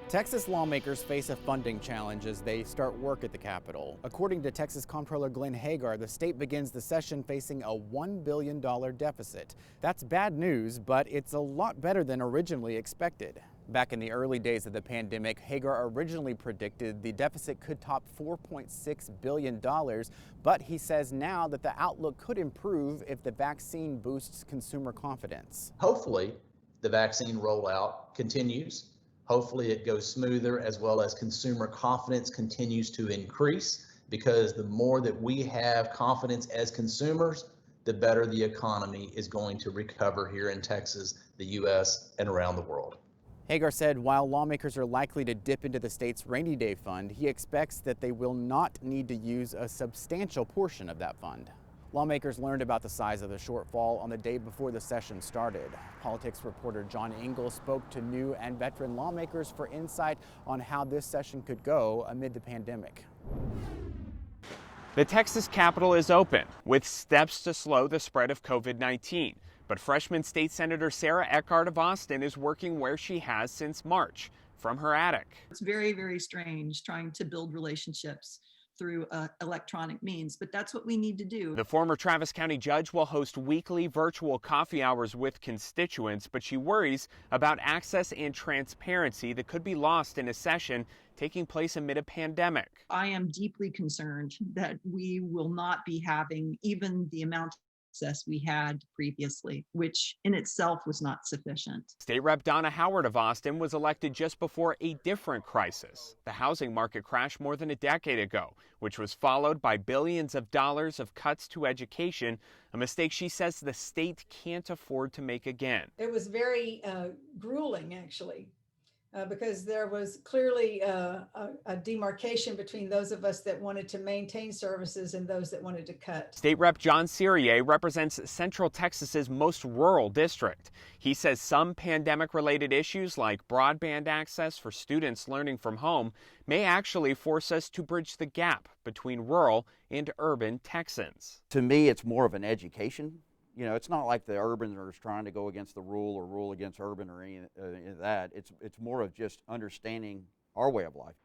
Texas lawmakers face a funding challenge as they start work at the Capitol. According to Texas Comptroller HEGAR, the state begins the session facing a $1 billion deficit. That's bad news, but it's a lot better than originally expected. Back in the early days of the pandemic, HEGAR originally predicted the deficit could top $4.6 billion, but he says now that the outlook could improve if the vaccine boosts consumer confidence. Hopefully, the vaccine rollout continues. Hopefully it goes smoother, as well as consumer confidence continues to increase, because the more that we have confidence as consumers, the better the economy is going to recover here in Texas, the U.S., and around the world. HEGAR said while lawmakers are likely to dip into the state's rainy day fund, he expects that they will not need to use a substantial portion of that fund. Lawmakers learned about the size of the shortfall on the day before the session started. Politics reporter John Engel spoke to new and veteran lawmakers for insight on how this session could go amid the pandemic. The Texas Capitol is open, with steps to slow the spread of COVID-19. But freshman State Senator Sarah Eckhart of Austin is working where she has since March, from her attic. It's very, very strange trying to build relationships through electronic means, but that's what we need to do. The former Travis County judge will host weekly virtual coffee hours with constituents, but she worries about access and transparency that could be lost in a session taking place amid a pandemic. I am deeply concerned that we will not be having even the amount of access we had previously, which in itself was not sufficient. State Rep Donna Howard of Austin was elected just before a different crisis. The housing market crashed more than a decade ago, which was followed by billions of dollars of cuts to education, a mistake she says the state can't afford to make again. It was very grueling, actually. Because there was clearly a demarcation between those of us that wanted to maintain services and those that wanted to cut. State Rep John Cyrier represents Central Texas's most rural district. He says some pandemic-related issues like broadband access for students learning from home may actually force us to bridge the gap between rural and urban Texans. To me, it's more of an education. You know, it's not like the urbaners trying to go against the rule or rule against urban or any of that. It's more of just understanding our way of life.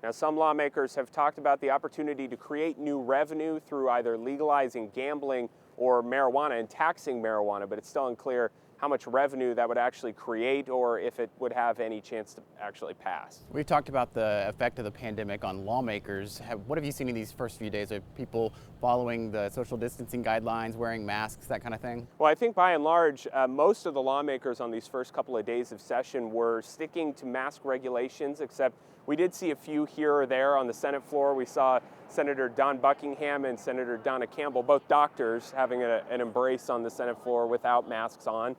Now, some lawmakers have talked about the opportunity to create new revenue through either legalizing gambling or marijuana and taxing marijuana, but it's still unclear how much revenue that would actually create or if it would have any chance to actually pass. We've talked about the effect of the pandemic on lawmakers. What have you seen in these first few days? Are people following the social distancing guidelines, wearing masks, that kind of thing? Well, I think by and large, most of the lawmakers on these first couple of days of session were sticking to mask regulations, except we did see a few here or there on the Senate floor. We saw Senator Don Buckingham and Senator Donna Campbell, both doctors, having an embrace on the Senate floor without masks on.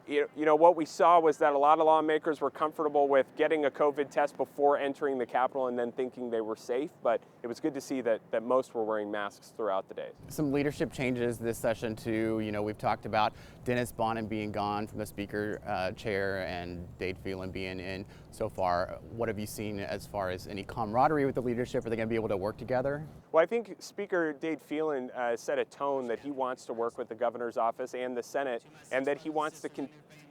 You know, what we saw was that a lot of lawmakers were comfortable with getting a COVID test before entering the Capitol and then thinking they were safe, but it was good to see that most were wearing masks throughout the day. Some leadership changes this session too. You know, we've talked about Dennis Bonnen being gone from the Speaker chair and Dade Phelan being in so far. What have you seen as far as any camaraderie with the leadership? Are they going to be able to work together? Well, I think Speaker Dade Phelan set a tone that he wants to work with the governor's office and the Senate, and that he wants to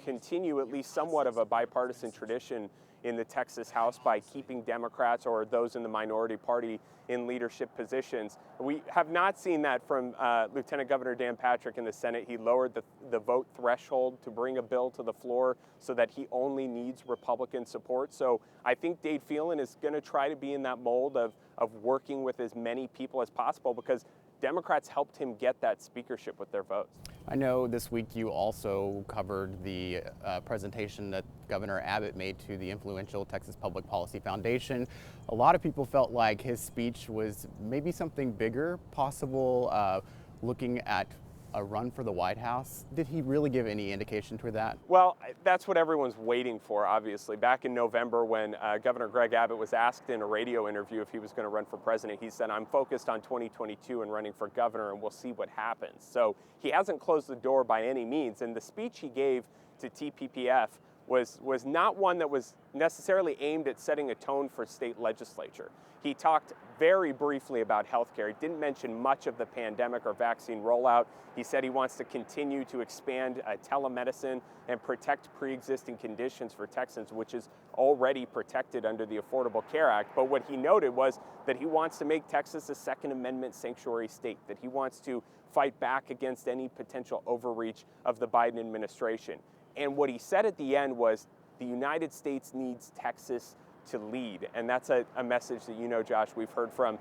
continue at least somewhat of a bipartisan tradition in the Texas House by keeping Democrats or those in the minority party in leadership positions. We have not seen that from Lieutenant Governor Dan Patrick in the Senate. He lowered the vote threshold to bring a bill to the floor so that he only needs Republican support. So I think Dade Phelan is going to try to be in that mold of working with as many people as possible, because Democrats helped him get that speakership with their votes. I know this week you also covered the presentation that Governor Abbott made to the influential Texas Public Policy Foundation. A lot of people felt like his speech was maybe something bigger, possible, looking at a run for the White House. Did he really give any indication toward that? Well, that's what everyone's waiting for, obviously. Back in November, when Governor Greg Abbott was asked in a radio interview if he was going to run for president, he said, "I'm focused on 2022 and running for governor, and we'll see what happens." So he hasn't closed the door by any means, and the speech he gave to TPPF was not one that was necessarily aimed at setting a tone for state legislature. He talked very briefly about healthcare. He didn't mention much of the pandemic or vaccine rollout. He said he wants to continue to expand telemedicine and protect pre-existing conditions for Texans, which is already protected under the Affordable Care Act. But what he noted was that he wants to make Texas a Second Amendment sanctuary state, that he wants to fight back against any potential overreach of the Biden administration. And what he said at the end was, the United States needs Texas to lead. And that's a message that, you know, Josh, we've heard from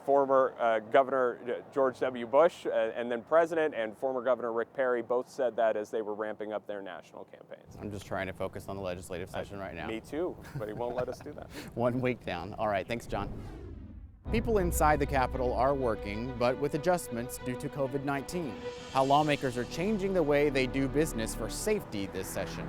former Governor George W. Bush and then President, and former Governor Rick Perry both said that as they were ramping up their national campaigns. I'm just trying to focus on the legislative session right now. Me too, but he won't let us do that. 1 week down. All right, thanks, John. People inside the Capitol are working, but with adjustments due to COVID-19. How lawmakers are changing the way they do business for safety this session.